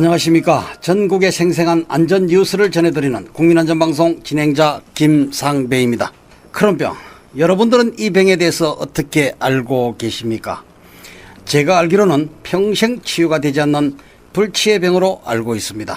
안녕하십니까. 전국의 생생한 안전 뉴스를 전해드리는 국민안전방송 진행자 김상배입니다. 크론병, 여러분들은 이 병에 대해서 어떻게 알고 계십니까? 제가 알기로는 평생 치유가 되지 않는 불치의 병으로 알고 있습니다.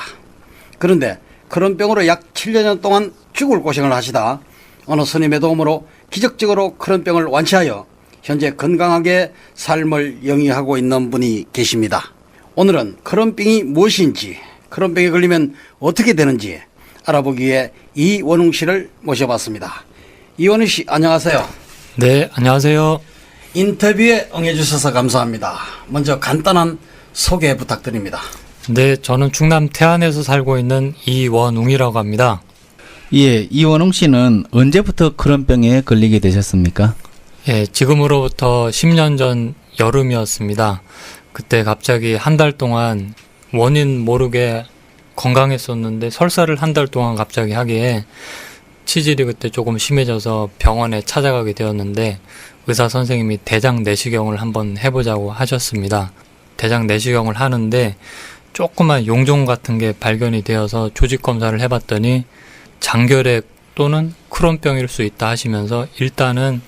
그런데 크론병으로 약 7년 동안 죽을 고생을 하시다 어느 스님의 도움으로 기적적으로 크론병을 완치하여 현재 건강하게 삶을 영위하고 있는 분이 계십니다. 오늘은 크론병이 무엇인지, 크론병에 걸리면 어떻게 되는지 알아보기 위해 이원웅 씨를 모셔봤습니다. 이원웅 씨, 안녕하세요. 네, 안녕하세요. 인터뷰에 응해주셔서 감사합니다. 먼저 간단한 소개 부탁드립니다. 네, 저는 충남 태안에서 살고 있는 이원웅이라고 합니다. 예, 이원웅 씨는 언제부터 크론병에 걸리게 되셨습니까? 예, 지금으로부터 10년 전 여름이었습니다. 그때 갑자기 한 달 동안 원인 모르게 건강했었는데 설사를 한 달 동안 갑자기 하기에 치질이 그때 조금 심해져서 병원에 찾아가게 되었는데 의사 선생님이 대장 내시경을 한번 해보자고 하셨습니다. 대장 내시경을 하는데 조그만 용종 같은 게 발견이 되어서 조직 검사를 해봤더니 장결핵 또는 크론병일 수 있다 하시면서 일단은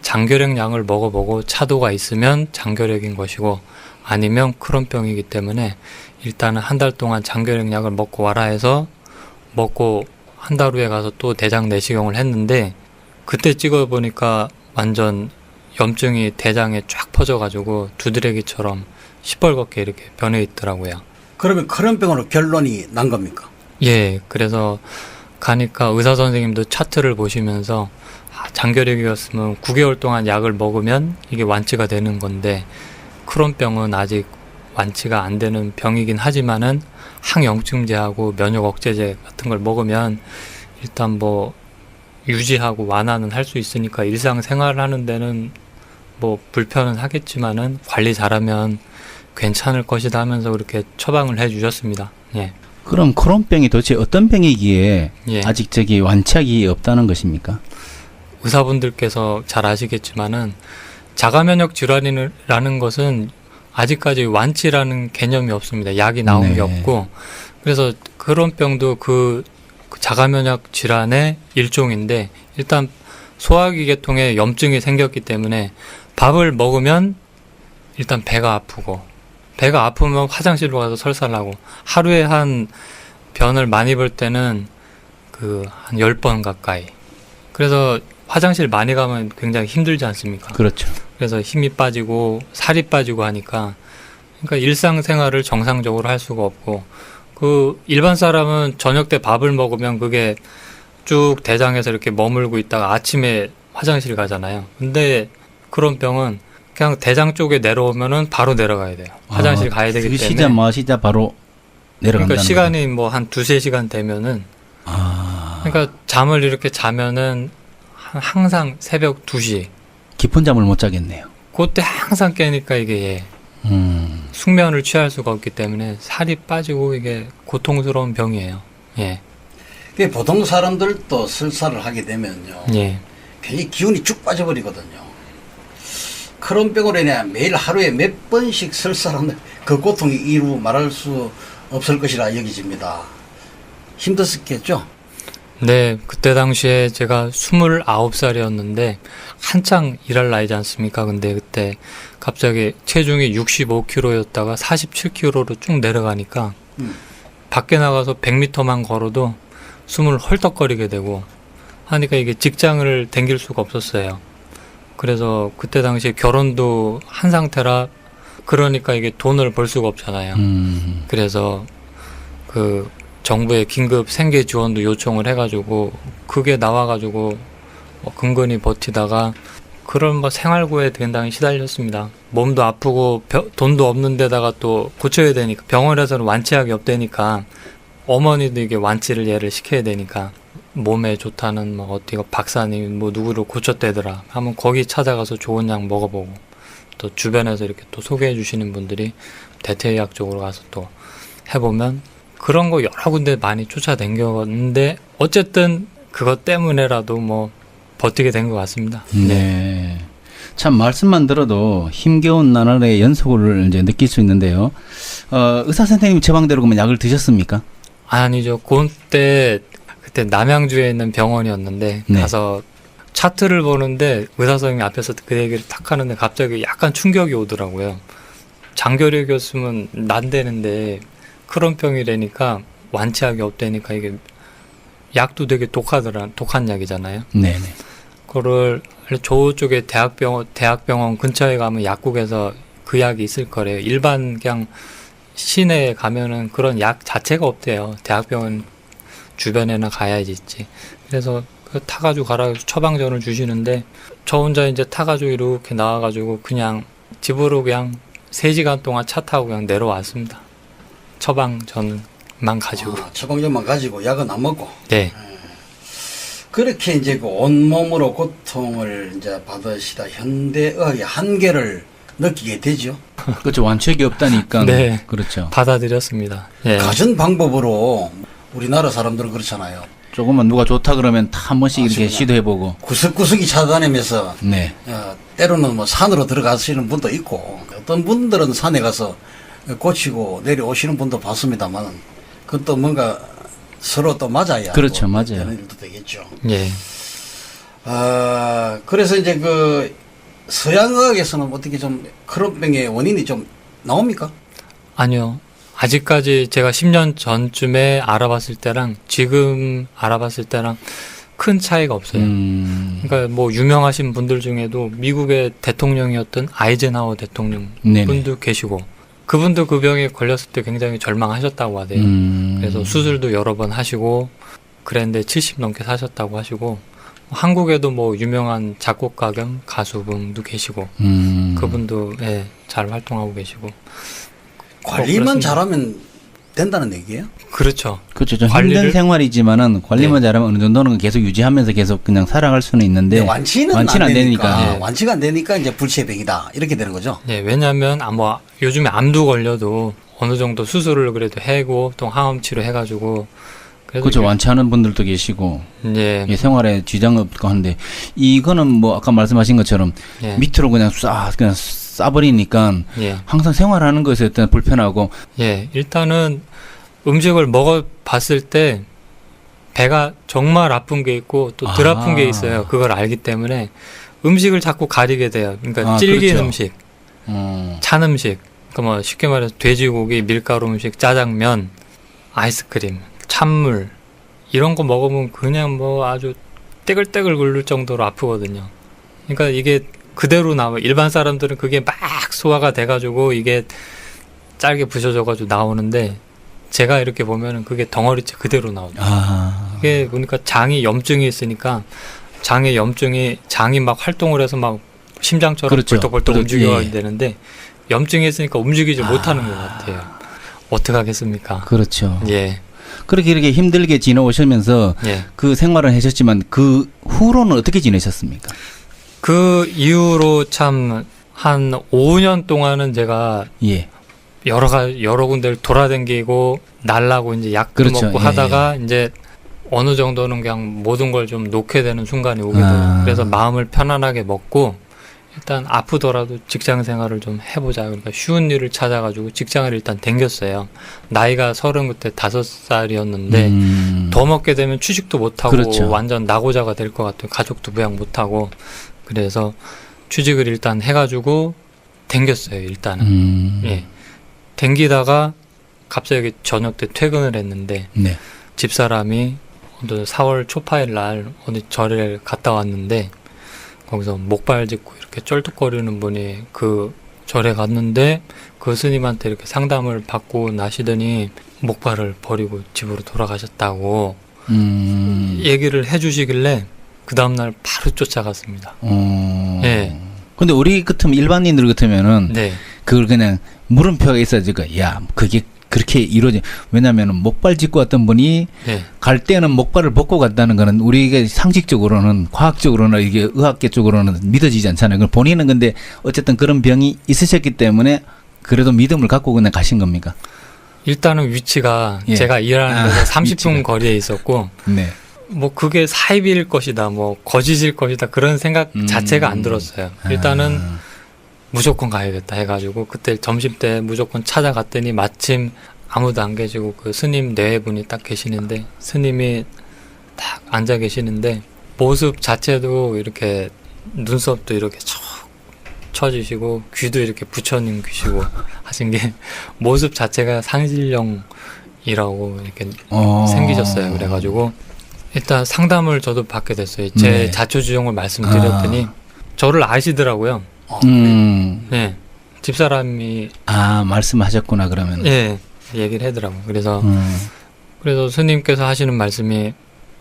장결핵 약을 먹어보고 차도가 있으면 장결핵인 것이고 아니면 크론병이기 때문에 일단은 한 달 동안 장결핵 약을 먹고 와라 해서 먹고 한 달 후에 가서 또 대장 내시경을 했는데 그때 찍어보니까 완전 염증이 대장에 쫙 퍼져가지고 두드레기처럼 시뻘겋게 이렇게 변해 있더라고요. 그러면 크론병으로 결론이 난 겁니까? 예, 그래서 가니까 의사 선생님도 차트를 보시면서 장결핵이었으면 9개월 동안 약을 먹으면 이게 완치가 되는 건데 크론병은 아직 완치가 안 되는 병이긴 하지만은 항염증제하고 면역 억제제 같은 걸 먹으면 일단 뭐 유지하고 완화는 할 수 있으니까 일상생활 하는 데는 뭐 불편은 하겠지만은 관리 잘하면 괜찮을 것이다 하면서 그렇게 처방을 해 주셨습니다. 예. 그럼 크론병이 도대체 어떤 병이기에 예. 아직 완치약이 없다는 것입니까? 의사분들께서 잘 아시겠지만은 자가면역 질환이라는 것은 아직까지 완치라는 개념이 없습니다. 약이 나온 게 없고 그래서 크론병도 그 자가면역 질환의 일종인데 일단 소화기 계통에 염증이 생겼기 때문에 밥을 먹으면 일단 배가 아프고 배가 아프면 화장실로 가서 설사를 하고 하루에 한 변을 많이 볼 때는 한 10번 가까이 그래서 화장실 많이 가면 굉장히 힘들지 않습니까? 그렇죠. 그래서 힘이 빠지고 살이 빠지고 하니까 그러니까 일상생활을 정상적으로 할 수가 없고 그 일반 사람은 저녁 때 밥을 먹으면 그게 쭉 대장에서 이렇게 머물고 있다가 아침에 화장실 가잖아요. 근데 그런 병은 그냥 대장 쪽에 내려오면은 바로 내려가야 돼요. 화장실 가야 되기 때문에. 드시자 마시자 바로 내려간다는 그러니까 시간이 뭐 한 2-3시간 되면은 그러니까 잠을 이렇게 자면은 항상 새벽 2시 깊은 잠을 못 자겠네요. 그때 항상 깨니까 이게 숙면을 취할 수가 없기 때문에 살이 빠지고 이게 고통스러운 병이에요. 예. 보통 사람들도 설사를 하게 되면요. 예. 괜히 기운이 쭉 빠져버리거든요. 크론병으로 인해 매일 하루에 몇 번씩 설사하는 그 고통이 이루 말할 수 없을 것이라 여기집니다. 힘들었겠죠? 네, 그때 당시에 제가 29살이었는데 한창 일할 나이지 않습니까? 근데 그때 갑자기 체중이 65kg였다가 47kg로 쭉 내려가니까 밖에 나가서 100m만 걸어도 숨을 헐떡거리게 되고 하니까 이게 직장을 다닐 수가 없었어요. 그래서 그때 당시에 결혼도 한 상태라 그러니까 이게 돈을 벌 수가 없잖아요. 그래서 정부의 긴급 생계 지원도 요청을 해가지고 그게 나와가지고 근근히 버티다가 그런 생활고에 굉장히 시달렸습니다. 몸도 아프고 돈도 없는 데다가 또 고쳐야 되니까 병원에서는 완치약이 없다니까 어머니도 이게 완치를 얘를 시켜야 되니까 몸에 좋다는 어디가 박사님 누구를 고쳤대더라 하면 거기 찾아가서 좋은 약 먹어보고 또 주변에서 이렇게 또 소개해 주시는 분들이 대퇴의학 쪽으로 가서 또 해보면 그런 거 여러 군데 많이 쫓아다녔는데 어쨌든 그것 때문에라도 버티게 된 것 같습니다. 네. 참 말씀만 들어도 힘겨운 나날의 연속을 이제 느낄 수 있는데요. 의사 선생님 처방대로 그러면 약을 드셨습니까? 아니죠. 그때 남양주에 있는 병원이었는데 네. 가서 차트를 보는데 의사 선생님이 앞에서 그 얘기를 탁 하는데 갑자기 약간 충격이 오더라고요. 장결핵이었으면 난대는데 크론병이라니까 완치약이 없다니까 이게 약도 되게 독한 약이잖아요. 네네. 그거를 저쪽에 대학병원 근처에 가면 약국에서 그 약이 있을 거래요. 일반 그냥 시내에 가면은 그런 약 자체가 없대요. 대학병원 주변에나 가야지 있지. 그래서 그 타가지고 가라 처방전을 주시는데 저 혼자 이제 타가지고 이렇게 나와가지고 그냥 집으로 그냥 3시간 동안 차 타고 그냥 내려왔습니다. 처방전만 가지고. 처방전만 가지고 약은 안 먹고. 네. 그렇게 이제 그 온몸으로 고통을 이제 받으시다 현대의학의 한계를 느끼게 되죠. 그렇죠. 완치액이 없다니까. 네. 그렇죠. 받아들였습니다. 예. 가진 방법으로 우리나라 사람들은 그렇잖아요. 조금만 누가 좋다 그러면 다 한 번씩 이렇게 맞습니다. 시도해보고. 구석구석이 찾아다니면서 네. 때로는 뭐 산으로 들어가시는 분도 있고 어떤 분들은 산에 가서 고치고 내려오시는 분도 봤습니다만 그것도 뭔가 서로 또 맞아야 그렇죠. 뭐 맞아요. 되는 일도 되겠죠. 예. 그래서 이제 그 서양의학에서는 어떻게 좀 크론병의 원인이 좀 나옵니까? 아니요. 아직까지 제가 10년 전쯤에 알아봤을 때랑 지금 알아봤을 때랑 큰 차이가 없어요. 그러니까 뭐 유명하신 분들 중에도 미국의 대통령이었던 아이젠하워 대통령 네네. 분도 계시고 그분도 그 병에 걸렸을 때 굉장히 절망하셨다고 하대요. 그래서 수술도 여러 번 하시고 그랬는데 70 넘게 사셨다고 하시고 한국에도 뭐 유명한 작곡가 겸 가수분도 계시고 그분도 예, 잘 활동하고 계시고 관리만 그렇습니다. 잘하면 된다는 얘기예요? 그렇죠. 그렇죠. 좀 관리를- 힘든 생활이지만은 관리만 잘하면 어느 정도는 계속 유지하면서 계속 그냥 살아갈 수는 있는데 완치는 안 안 되니까. 되니까 네. 완치가 안 되니까 이제 불치병이다 이렇게 되는 거죠. 예, 왜냐하면 뭐 요즘에 암도 걸려도 어느 정도 수술을 그래도 해고 또 항암 치료 해가지고 그래도 그렇죠. 완치하는 분들도 계시고 예, 예, 생활에 지장 없고 하는데 이거는 뭐 아까 말씀하신 것처럼 예, 밑으로 그냥 싸버리니까 예, 항상 생활하는 것에 일단 불편하고 예. 일단은 음식을 먹어봤을 때 배가 정말 아픈 게 있고 또 덜 아픈 게 있어요. 그걸 알기 때문에 음식을 자꾸 가리게 돼요. 그러니까 질긴 그렇죠. 음식, 찬 음식, 그러니까 뭐 쉽게 말해서 돼지고기, 밀가루 음식, 짜장면, 아이스크림, 찬물 이런 거 먹으면 그냥 뭐 아주 떼글떼글 굴릴 정도로 아프거든요. 그러니까 이게 그대로 나와. 일반 사람들은 그게 막 소화가 돼가지고 이게 짧게 부셔져가지고 나오는데 제가 이렇게 보면은 그게 덩어리째 그대로 나오죠. 이게 보니까 장이 염증이 있으니까 장이 막 활동을 해서 막 심장처럼 그렇죠. 벌떡벌떡 그렇죠. 움직여야 예. 되는데 염증이 있으니까 움직이지 못하는 것 같아요. 어떻게 하겠습니까? 그렇죠. 예, 그렇게 이렇게 힘들게 지내오시면서 예. 그 생활을 하셨지만 그 후로는 어떻게 지내셨습니까? 그 이후로 참 한 5년 동안은 제가 예. 여러 군데를 돌아다니고 날라고 이제 약도 그렇죠. 먹고 예, 하다가 이제 어느 정도는 그냥 모든 걸 좀 놓게 되는 순간이 오게 돼요. 그래서 마음을 편안하게 먹고 일단 아프더라도 직장 생활을 좀 해보자. 그러니까 쉬운 일을 찾아가지고 직장을 일단 댕겼어요. 나이가 35살이었는데 더 먹게 되면 취직도 못하고 그렇죠. 완전 낙오자가 될 것 같아요. 가족도 부양 못하고. 그래서 취직을 일단 해가지고 댕겼어요. 일단은. 예. 댕기다가 갑자기 저녁 때 퇴근을 했는데 네. 집사람이 어느 4월 초파일 날 어느 절에 갔다 왔는데 거기서 목발 짚고 이렇게 쩔뚝거리는 분이 그 절에 갔는데 그 스님한테 이렇게 상담을 받고 나시더니 목발을 버리고 집으로 돌아가셨다고 얘기를 해주시길래 그 다음날 바로 쫓아갔습니다. 예. 근데 우리 같으면 일반인들 같으면은 네. 그걸 그냥 물음표가 있어야지. 야, 그게 그렇게 이루어지. 왜냐하면 목발 짚고 왔던 분이 네. 갈 때는 목발을 벗고 갔다는 거는 우리가 상식적으로는 과학적으로는 이게 의학계 쪽으로는 믿어지지 않잖아요. 그럼 본인은 근데 어쨌든 그런 병이 있으셨기 때문에 그래도 믿음을 갖고 그냥 가신 겁니까? 일단은 위치가 예. 제가 일하는 데서 30분 위치가. 거리에 있었고 네. 뭐 그게 사입일 것이다, 뭐 거짓일 것이다 그런 생각 자체가 안 들었어요. 일단은 무조건 가야겠다 해가지고 그때 점심 때 무조건 찾아갔더니 마침 아무도 안 계시고 그 스님 네 분이 딱 계시는데 스님이 딱 앉아 계시는데 모습 자체도 이렇게 눈썹도 이렇게 척 쳐주시고 귀도 이렇게 붙여님기시고 하신 게 모습 자체가 상실령이라고 이렇게 생기셨어요. 그래가지고 일단 상담을 저도 받게 됐어요. 제 네. 자초지종을 말씀드렸더니 저를 아시더라고요. 네, 집사람이 말씀하셨구나 그러면. 예 얘기를 하더라고요. 그래서 스님께서 하시는 말씀이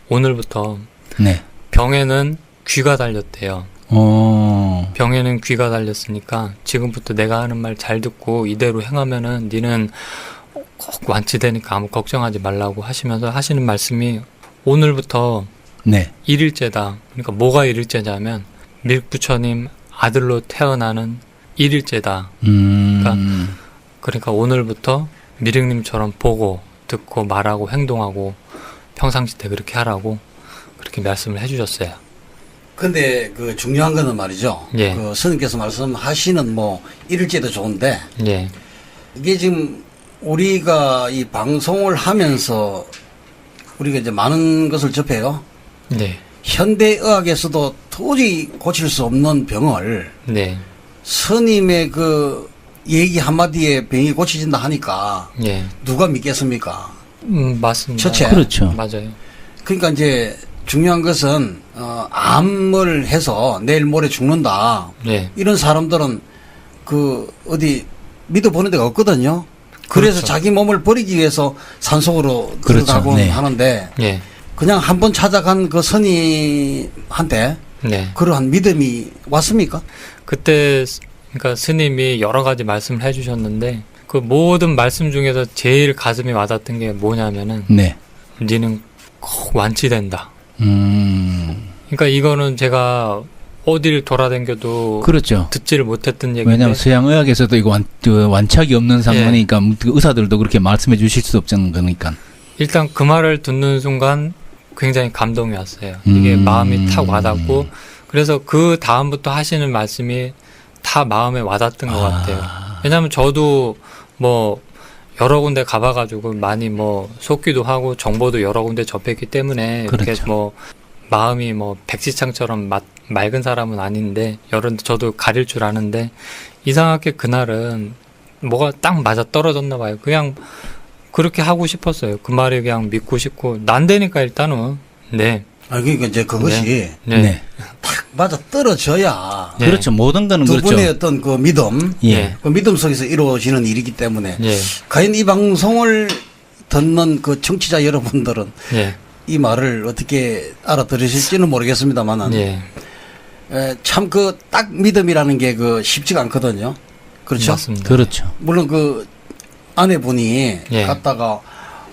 오늘부터 네. 병에는 귀가 달렸대요. 병에는 귀가 달렸으니까 지금부터 내가 하는 말 잘 듣고 이대로 행하면은 니는 꼭 완치되니까 아무 걱정하지 말라고 하시면서 하시는 말씀이 오늘부터 네. 일일째다. 그러니까 뭐가 일일째냐면 밀부처님 아들로 태어나는 일일째다. 그러니까 오늘부터 미륵님처럼 보고 듣고 말하고 행동하고 평상시 때 그렇게 하라고 그렇게 말씀을 해주셨어요. 근데 그 중요한 거는 말이죠. 예. 그 스님께서 말씀하시는 뭐 일일째도 좋은데 예, 이게 지금 우리가 이 방송을 하면서 우리가 이제 많은 것을 접해요. 네, 현대의학에서도 도저히 고칠 수 없는 병을 네, 스님의 그 얘기 한마디에 병이 고쳐진다 하니까 예, 누가 믿겠습니까? 맞습니다. 첫째. 그렇죠. 맞아요. 그러니까 이제 중요한 것은 암을 해서 내일 모레 죽는다. 예, 이런 사람들은 그 어디 믿어보는 데가 없거든요. 그래서 그렇죠. 자기 몸을 버리기 위해서 산속으로 그렇죠. 들어가고 네. 하는데 예, 그냥 한 번 찾아간 그 스님한테 네. 그러한 믿음이 왔습니까? 그때 그러니까 스님이 여러 가지 말씀을 해주셨는데 그 모든 말씀 중에서 제일 가슴이 와닿던 게 뭐냐면은 네. 니는 꼭 완치된다. 음. 그러니까 이거는 제가 어디를 돌아다녀도 그렇죠. 듣지를 못했던 얘기인데 왜냐하면 서양의학에서도 이거 완착이 없는 상황이니까 의사들도 그렇게 말씀해 주실 수 없는 거니까. 일단 그 말을 듣는 순간 굉장히 감동이 왔어요. 이게 마음이 탁 와닿고 그래서 그 다음부터 하시는 말씀이 다 마음에 와닿던 것 같아요. 왜냐하면 저도 뭐 여러 군데 가봐가지고 많이 뭐 속기도 하고 정보도 여러 군데 접했기 때문에 이렇게 그렇죠. 뭐 마음이 뭐 백지창처럼 맑은 사람은 아닌데 저도 가릴 줄 아는데 이상하게 그날은 뭐가 딱 맞아 떨어졌나 봐요. 그냥 그렇게 하고 싶었어요. 그 말에 그냥 믿고 싶고 난되니까 일단은 네. 그러니까 이제 그것이 네. 딱 맞아 떨어져야 네. 그렇죠. 모든 거는 두 그렇죠. 분의 어떤 그 믿음, 예. 그 믿음 속에서 이루어지는 일이기 때문에 예. 과연 이 방송을 듣는 그 청취자 여러분들은 예. 이 말을 어떻게 알아들으실지는 모르겠습니다만은 예. 참 그 딱 믿음이라는 게 그 쉽지가 않거든요. 그렇죠? 맞습니다. 그렇죠. 물론 그 아내분이 예. 갔다가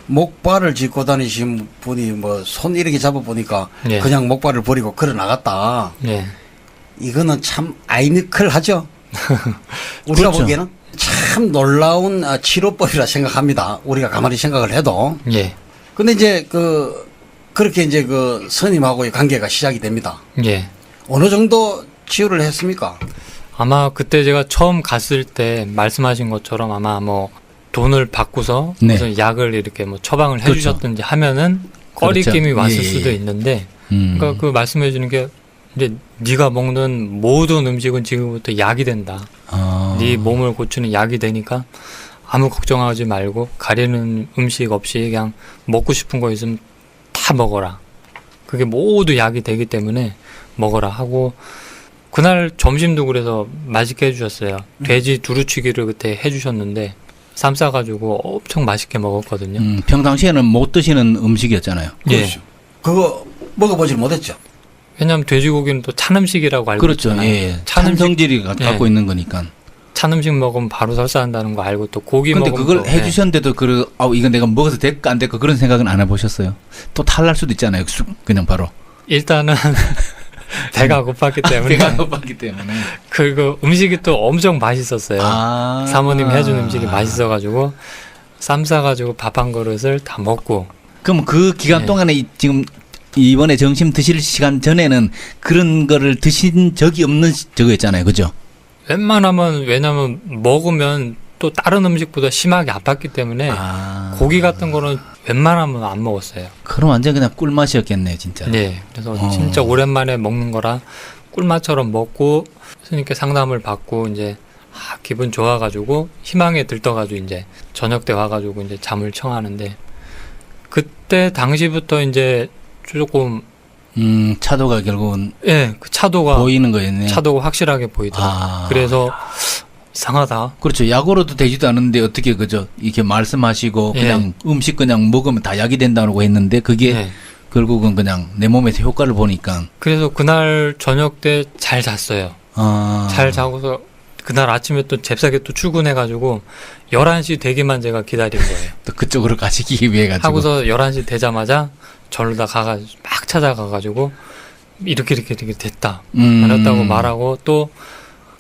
목발을 짚고 다니신 분이 뭐 손 이렇게 잡아 보니까 예. 그냥 목발을 버리고 걸어 나갔다. 예. 이거는 참 아이니클하죠. 우리가 그렇죠. 보기에는 참 놀라운 치료법이라 생각합니다. 우리가 가만히 생각을 해도. 예. 근데 이제 그렇게 이제 그 스님하고의 관계가 시작이 됩니다. 예. 어느 정도 치유를 했습니까? 아마 그때 제가 처음 갔을 때 말씀하신 것처럼 아마 뭐 돈을 받고서 네. 무슨 약을 이렇게 뭐 처방을 그렇죠. 해주셨든지 하면은 꺼리낌이 그렇죠. 왔을 예, 수도 예. 있는데 그러니까 그 말씀해 주는 게 이제 네가 먹는 모든 음식은 지금부터 약이 된다. 네 몸을 고치는 약이 되니까 아무 걱정하지 말고 가리는 음식 없이 그냥 먹고 싶은 거 있으면 다 먹어라. 그게 모두 약이 되기 때문에 먹어라 하고 그날 점심도 그래서 맛있게 해주셨어요. 돼지 두루치기를 그때 해주셨는데 쌈 싸가지고 엄청 맛있게 먹었거든요. 평상시에는 못 드시는 음식이었잖아요. 예. 그렇죠. 그거 먹어보질 못했죠. 왜냐하면 돼지고기는 또 찬 음식이라고 알고 그렇죠. 있잖아요. 예. 찬 찬 음식, 성질이 갖고 예. 있는 거니까. 찬 음식 먹으면 바로 설사한다는 거 알고 또 고기 근데 먹으면 그걸 또, 해주셨는데도 이거 내가 먹어도 될까 안 될까 그런 생각은 안 해보셨어요? 또 탈날 수도 있잖아요. 그냥 바로. 일단은 배가 고팠기 때문에 배가 고팠기 때문에. 그 음식이 또 엄청 맛있었어요. 사모님이 해준 음식이 맛있어가지고 쌈 싸가지고 밥 한 그릇을 다 먹고 그럼 그 기간 네. 동안에 지금 이번에 점심 드실 시간 전에는 그런 거를 드신 적이 없는 저거였잖아요. 그죠? 웬만하면 왜냐면 먹으면 또 다른 음식보다 심하게 아팠기 때문에 아. 고기 같은 거는 웬만하면 안 먹었어요. 그럼 완전 그냥 꿀맛이었겠네요, 진짜. 네. 그래서 진짜 오랜만에 먹는 거라 꿀맛처럼 먹고 스님께 상담을 받고 이제 기분 좋아가지고 희망에 들떠가지고 이제 저녁 때 와가지고 이제 잠을 청하는데 그때 당시부터 이제 조금 차도가 결국은 예, 그 차도가 보이는 거였네요. 차도가 확실하게 보이더라고요. 아. 그래서 이상하다. 그렇죠. 약으로도 되지도 않는데 어떻게 그죠? 이렇게 말씀하시고 그냥 음식 그냥 먹으면 다 약이 된다고 했는데 그게 네. 결국은 그냥 내 몸에서 효과를 보니까. 그래서 그날 저녁 때 잘 잤어요. 아. 잘 자고서 그날 아침에 또 잽싸게 또 출근해가지고 11시 되기만 제가 기다린 거예요. 또 그쪽으로 가시기 위해 가지고. 하고서 11시 되자마자 절로 다 가가지고 막 찾아가가지고 이렇게 됐다. 말했다고 말하고 또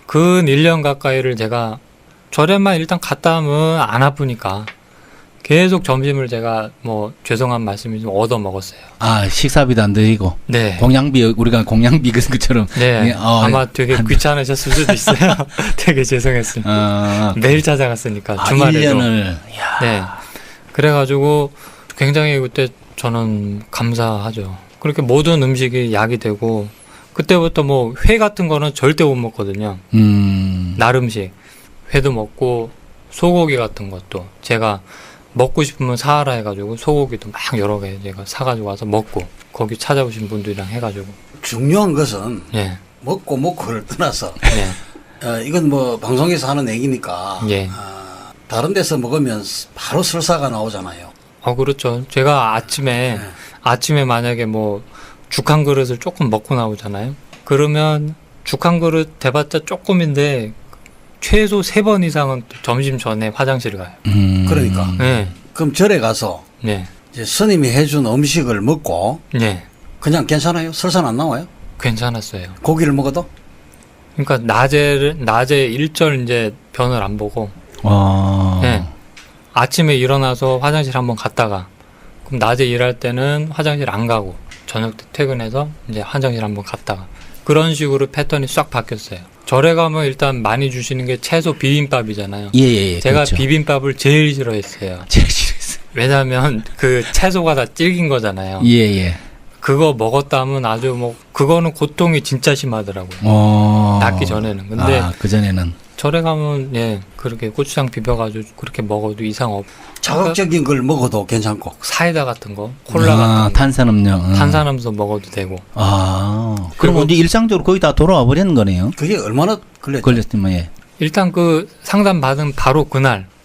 근 1년 가까이를 제가 절에만 일단 갔다 하면 안 아프니까 계속 점심을 제가 뭐 죄송한 말씀이 좀 얻어 먹었어요. 아, 식사비도 안 드리고. 네. 공양비, 우리가 공양비 그처럼. 네. 아마 되게 귀찮으셨을 수도 있어요. 되게 죄송했어요. 매일 찾아갔으니까 주말에도. 1년을. 네. 그래가지고 굉장히 그때 저는 감사하죠. 그렇게 모든 음식이 약이 되고 그때부터 뭐 회 같은 거는 절대 못 먹거든요. 날 음식. 회도 먹고 소고기 같은 것도 제가 먹고 싶으면 사하라 해가지고 소고기도 막 여러 개 제가 사가지고 와서 먹고 거기 찾아오신 분들이랑 해가지고 중요한 것은 예. 먹고 먹고를 떠나서 예. 이건 뭐 방송에서 하는 얘기니까 예. 다른 데서 먹으면 바로 설사가 나오잖아요. 그렇죠. 제가 아침에 만약에 뭐 죽 한 그릇을 조금 먹고 나오잖아요. 그러면 죽 한 그릇 대봤자 조금인데 최소 3번 이상은 점심 전에 화장실 가요. 그러니까. 네. 그럼 절에 가서 네. 이제 스님이 해준 음식을 먹고 네. 그냥 괜찮아요? 설사는 안 나와요? 괜찮았어요. 고기를 먹어도? 그러니까 낮에 일절 이제 변을 안 보고 네. 아침에 일어나서 화장실 한번 갔다가 그럼 낮에 일할 때는 화장실 안 가고 저녁 때 퇴근해서 이제 화장실 한번 갔다가 그런 식으로 패턴이 싹 바뀌었어요. 절에 가면 일단 많이 주시는 게 채소 비빔밥이잖아요. 예. 제가 그렇죠. 비빔밥을 제일 싫어했어요. 제일 싫었어요. 왜냐하면 그 채소가 다 질긴 거잖아요. 예. 그거 먹었다 하면 아주 뭐 그거는 고통이 진짜 심하더라고요. 낫기 전에는. 근데 그전에는 절에 가면 예 그렇게 고추장 비벼가지고 그렇게 먹어도 이상 없. 자극적인 걸 먹어도 괜찮고. 사이다 같은 거, 콜라 같은 거, 탄산음료. 탄산음료 먹어도 되고. 그럼 그리고 이제 일상적으로 거의 다 돌아와 버리는 거네요. 그게 얼마나 걸렸으면 예. 일단 그 상담 받은 바로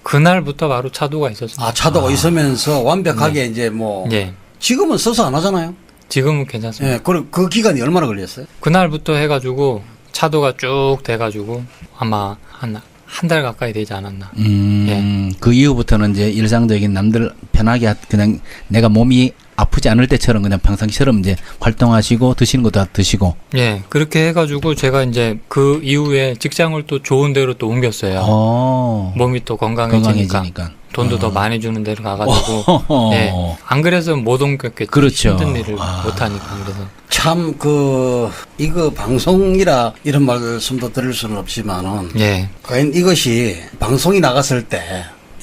그날부터 바로 차도가 있었어요. 차도가 있으면서 완벽하게 이제 뭐 예. 지금은 써서 안 하잖아요. 지금은 괜찮습니다. 예, 그 기간이 얼마나 걸렸어요? 그날부터 해가지고 차도가 쭉 돼가지고 아마 한 달 가까이 되지 않았나. 예. 그 이후부터는 이제 일상적인 남들 편하게 그냥 내가 몸이 아프지 않을 때처럼 그냥 평상시처럼 이제 활동하시고 드시는 거 다 드시고. 예, 그렇게 해가지고 제가 이제 그 이후에 직장을 또 좋은 데로 또 옮겼어요. 몸이 또 건강해지니까. 돈도 더 많이 주는 데로 가가지고. 예, 안 그래서 못 옮겼겠죠. 그렇죠. 힘든 일을 못하니까. 그래서. 참 이거 방송이라 이런 말씀도 드릴 수는 없지만은 예. 과연 이것이 방송이 나갔을 때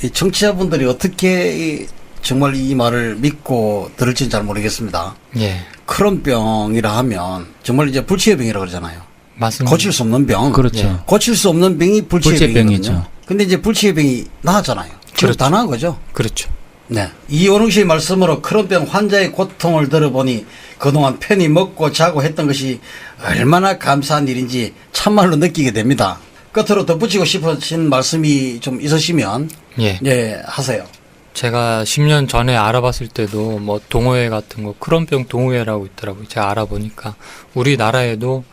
이 청취자분들이 어떻게 정말 이 말을 믿고 들을지는 잘 모르겠습니다. 예. 크론병이라 하면 정말 이제 불치의 병이라고 그러잖아요. 맞습니다. 고칠 수 없는 병. 그렇죠. 예. 고칠 수 없는 병이 불치의 병이거든요. 불치병이죠. 근데 이제 불치의 병이 나았잖아요. 지금 그렇죠. 다 나은 거죠. 그렇죠. 네. 이원웅 씨의 말씀으로 크론병 환자의 고통을 들어보니 그동안 편히 먹고 자고 했던 것이 얼마나 감사한 일인지 참말로 느끼게 됩니다. 끝으로 덧붙이고 싶으신 말씀이 좀 있으시면 예. 하세요. 제가 10년 전에 알아봤을 때도 뭐 동호회 같은 거 크론병 동호회라고 있더라고요. 제가 알아보니까 우리나라에도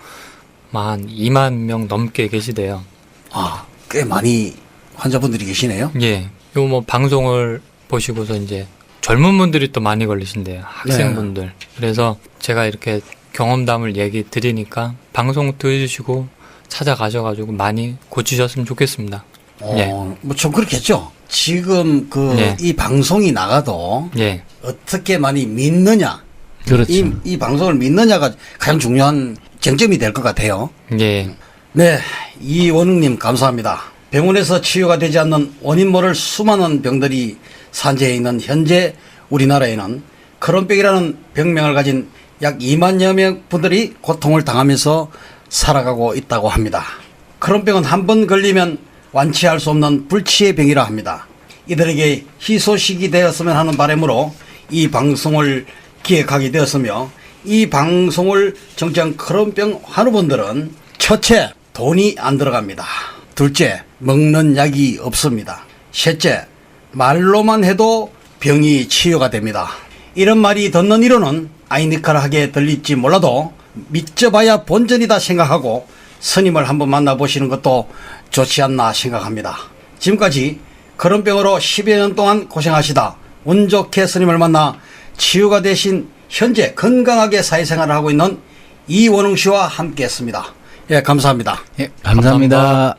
한 2만 명 넘게 계시대요. 꽤 많이 환자분들이 계시네요. 예. 요 뭐 방송을 보시고서 이제 젊은 분들이 또 많이 걸리신대요. 학생분들. 네. 그래서 제가 이렇게 경험담을 얘기 드리니까 방송 들으시고 찾아가셔가지고 많이 고치셨으면 좋겠습니다. 예. 뭐 좀 그렇겠죠. 지금 이 방송이 나가도 어떻게 많이 믿느냐 그렇죠. 이 방송을 믿느냐가 가장 중요한 쟁점이 될 것 같아요. 예. 네, 이원웅님 감사합니다. 병원에서 치유가 되지 않는 원인 모를 수많은 병들이 산재해 있는 현재 우리나라에는 크론병이라는 병명을 가진 약 2만여 명 분들이 고통을 당하면서 살아가고 있다고 합니다. 크론병은 한 번 걸리면 완치할 수 없는 불치의 병이라 합니다. 이들에게 희소식이 되었으면 하는 바람으로 이 방송을 기획하게 되었으며 이 방송을 정치한 크론병 환우분들은 첫째, 돈이 안 들어갑니다. 둘째, 먹는 약이 없습니다. 셋째, 말로만 해도 병이 치유가 됩니다. 이런 말이 듣는 이로는 아이니컬하게 들릴지 몰라도 믿져봐야 본전이다 생각하고 스님을 한번 만나보시는 것도 좋지 않나 생각합니다. 지금까지 크론병으로 10여 년 동안 고생하시다 운 좋게 스님을 만나 치유가 되신 현재 건강하게 사회생활을 하고 있는 이원웅 씨와 함께했습니다. 예, 감사합니다. 예, 감사합니다. 감사합니다.